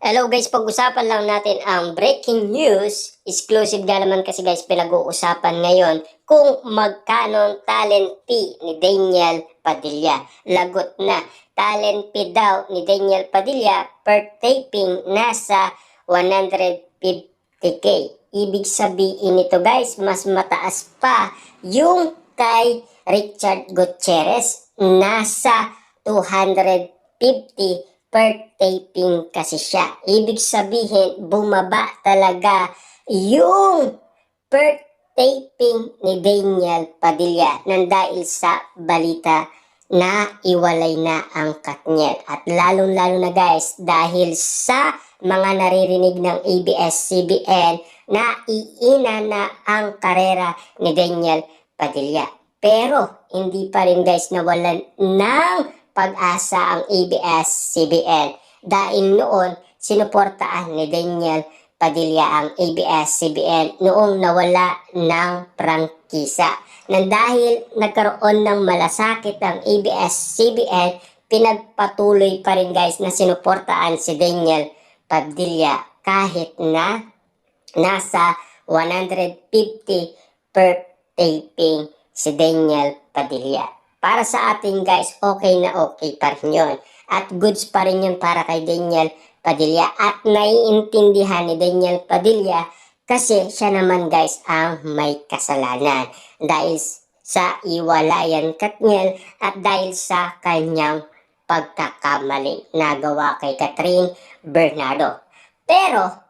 Hello guys, pag-usapan lang natin ang breaking news. Exclusive nga naman kasi guys pinag-uusapan ngayon kung magkano ang talent fee ni Daniel Padilla. Lagot na. Talent fee daw ni Daniel Padilla per taping nasa 150k. Ibig sabihin nito guys, mas mataas pa yung kay Richard Gutierrez. Nasa 250 per taping kasi siya. Ibig sabihin, bumaba talaga yung per taping ni Daniel Padilla nang dahil sa balita na iwalay na ang Katniel. At lalong-lalo na guys, dahil sa mga naririnig ng ABS-CBN na iina na ang karera ni Daniel Padilla. Pero hindi pa rin guys nawalan ng pag-asa ang ABS-CBN dahil noon sinuportaan ni Daniel Padilla ang ABS-CBN noong nawala ng prangkisa. Nang dahil nagkaroon ng malasakit ang ABS-CBN, pinagpatuloy pa rin guys na sinuportaan si Daniel Padilla kahit na nasa 150 per taping si Daniel Padilla. Para sa atin guys, okay na okay pa rin yun. At goods pa rin yun para kay Daniel Padilla. At naiintindihan ni Daniel Padilla kasi siya naman guys ang may kasalanan. Dahil sa iwalayan Katniel at dahil sa kanyang pagkakamali na gawa kay Catherine Bernardo. Pero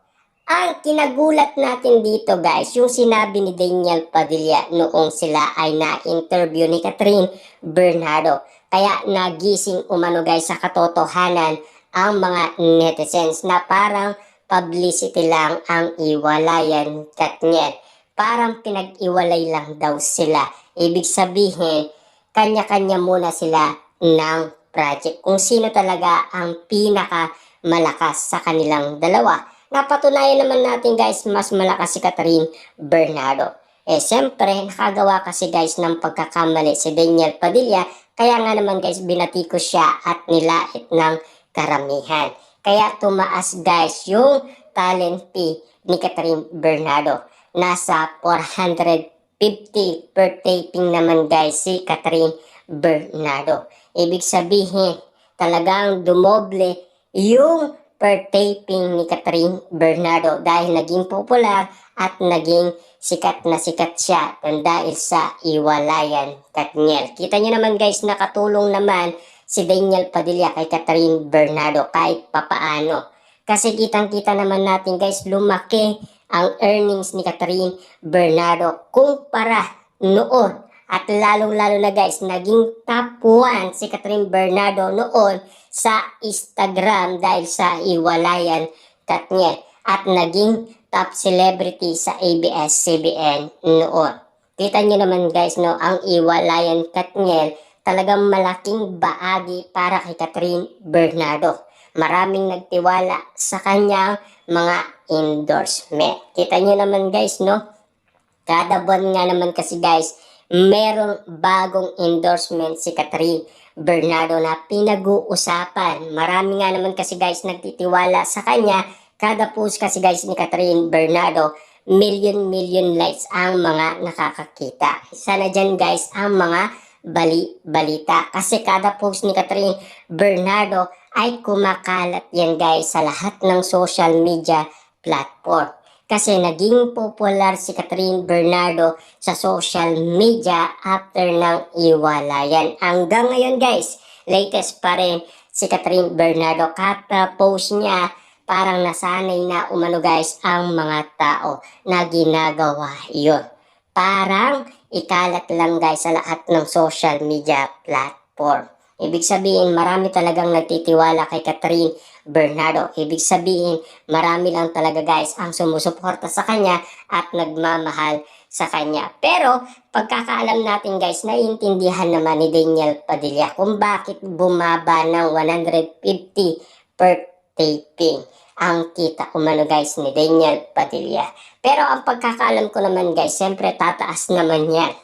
ang kinagulat natin dito guys, yung sinabi ni Daniel Padilla noong sila ay na-interview ni Catherine Bernardo. Kaya nagising umano guys sa katotohanan ang mga netizens na parang publicity lang ang iwalayan Katniel. Parang pinag-iwalay lang daw sila. Ibig sabihin, kanya-kanya muna sila ng project. Kung sino talaga ang pinaka malakas sa kanilang dalawa. Napatunayan naman natin guys, mas malakas si Catherine Bernardo. Siyempre, nakagawa kasi guys ng pagkakamali si Daniel Padilla. Kaya nga naman guys, binatikos siya at nilait ng karamihan. Kaya tumaas guys yung talent fee ni Catherine Bernardo. Nasa 450 per taping naman guys si Catherine Bernardo. Ibig sabihin, talagang dumoble yung per taping ni Catherine Bernardo dahil naging popular at naging sikat na sikat siya dahil sa iwalayan Katniel. Kita nyo naman guys, nakatulong naman si Daniel Padilla kay Catherine Bernardo kahit papaano. Kasi kitang-kita naman natin guys, lumaki ang earnings ni Catherine Bernardo kumpara noon. At lalong-lalo na guys, naging top 1 si Catherine Bernardo noon sa Instagram dahil sa iwalayan Katniel. At naging top celebrity sa ABS-CBN noon. Kita nyo naman guys, no, ang iwalayan Katniel talagang malaking baagi para kay Catherine Bernardo. Maraming nagtiwala sa kanyang mga endorsement. Kita nyo naman guys, no? Kada buwan nga naman kasi guys, merong bagong endorsement si Catherine Bernardo na pinag-uusapan. Marami nga naman kasi guys nagtitiwala sa kanya. Kada post kasi guys ni Catherine Bernardo, million likes ang mga nakakakita. Isa na dyan guys ang mga balita. Kasi kada post ni Catherine Bernardo ay kumakalat yan guys sa lahat ng social media platform. Kasi naging popular si Catherine Bernardo sa social media after ng iwalayan. Hanggang ngayon guys, latest pa rin si Catherine Bernardo. Kada post niya, parang nasanay na umano guys ang mga tao na ginagawa yun. Parang ikalat lang guys sa lahat ng social media platform. Ibig sabihin, marami talagang nagtitiwala kay Catherine Bernardo. Ibig sabihin, marami lang talaga guys ang sumusuporta sa kanya at nagmamahal sa kanya. Pero, pagkakaalam natin guys, naiintindihan naman ni Daniel Padilla kung bakit bumaba ng 150 per taping ang kita umano guys ni Daniel Padilla. Pero ang pagkakaalam ko naman guys, siyempre tataas naman yan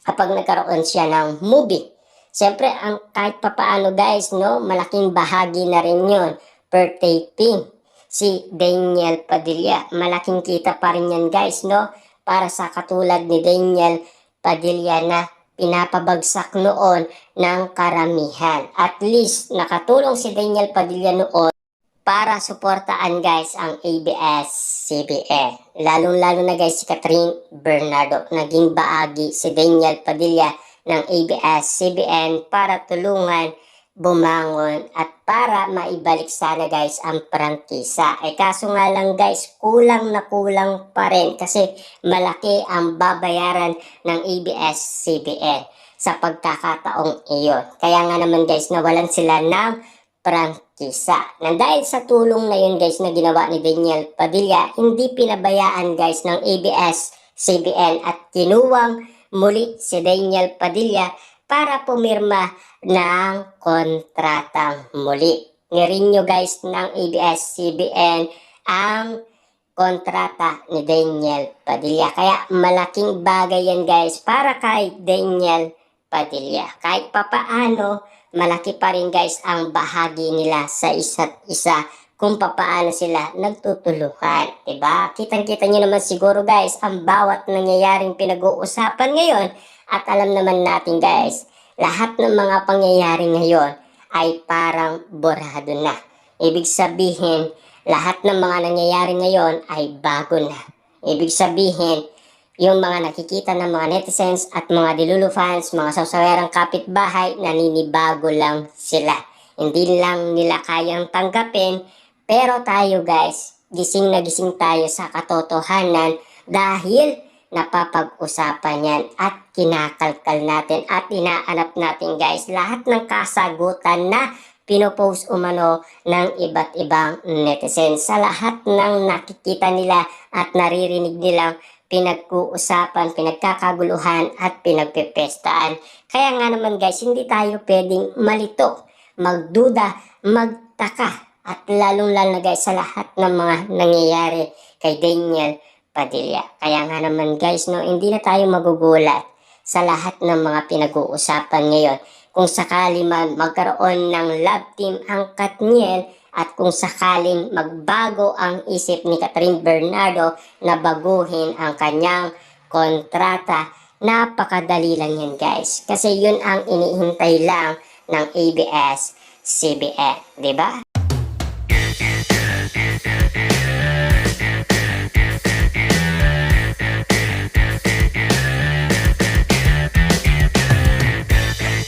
kapag nagkaroon siya ng movie. Siyempre, ang kahit papaano guys, no, malaking bahagi na rin yun per taping. si Daniel Padilla. Malaking kita pa rin yan guys, no? Para sa katulad ni Daniel Padilla na pinapabagsak noon ng karamihan. At least nakatulong si Daniel Padilla noon para suportaan guys ang ABS-CBN. Lalong-lalo na guys si Catherine Bernardo. Naging baagi si Daniel Padilla ng ABS-CBN para tulungan bumangon at para maibalik sana guys ang prangkisa. Kaso nga lang guys, kulang na kulang pa rin kasi malaki ang babayaran ng ABS-CBN sa pagkakataong iyon. Kaya nga naman guys, nawalan sila ng prangkisa. Nang dahil sa tulong na yun guys na ginawa ni Daniel Padilla, hindi pinabayaan guys ng ABS-CBN at kinuwang muli si Daniel Padilla para pumirma ng kontratang muli. Nirenew guys ng ABS-CBN ang kontrata ni Daniel Padilla. Kaya malaking bagay yan guys para kay Daniel Padilla. Kahit papaano, malaki pa rin guys ang bahagi nila sa isa't isa kung papaano sila nagtutulungan. Diba? Kitang-kita nyo naman siguro guys ang bawat nangyayaring pinag-uusapan ngayon. At alam naman natin guys, lahat ng mga pangyayari ngayon ay parang borado na. Ibig sabihin, lahat ng mga nangyayari ngayon ay bago na. Ibig sabihin, yung mga nakikita ng mga netizens at mga Delulu fans, mga sawsawerang kapitbahay, naninibago lang sila. Hindi lang nila kayang tanggapin, pero tayo guys, gising na gising tayo sa katotohanan dahil napapag-usapan yan at kinakalkal natin at inaanap natin guys lahat ng kasagutan na pinopost umano ng iba't ibang netizens sa lahat ng nakikita nila at naririnig nilang pinag-uusapan, pinagkakaguluhan at pinagpipestaan. Kaya nga naman guys, hindi tayo pwedeng malito, magduda, magtaka at lalong-lalo na guys sa lahat ng mga nangyayari kay Daniel Padilla. Kaya nga naman guys, no, hindi na tayo magugulat sa lahat ng mga pinag-uusapan ngayon. Kung sakali man magkaroon ng love team ang Katniel at kung sakaling magbago ang isip ni Catherine Bernardo na baguhin ang kanyang kontrata, napakadali lang yan guys. Kasi yun ang inihintay lang ng ABS-CBN. Diba?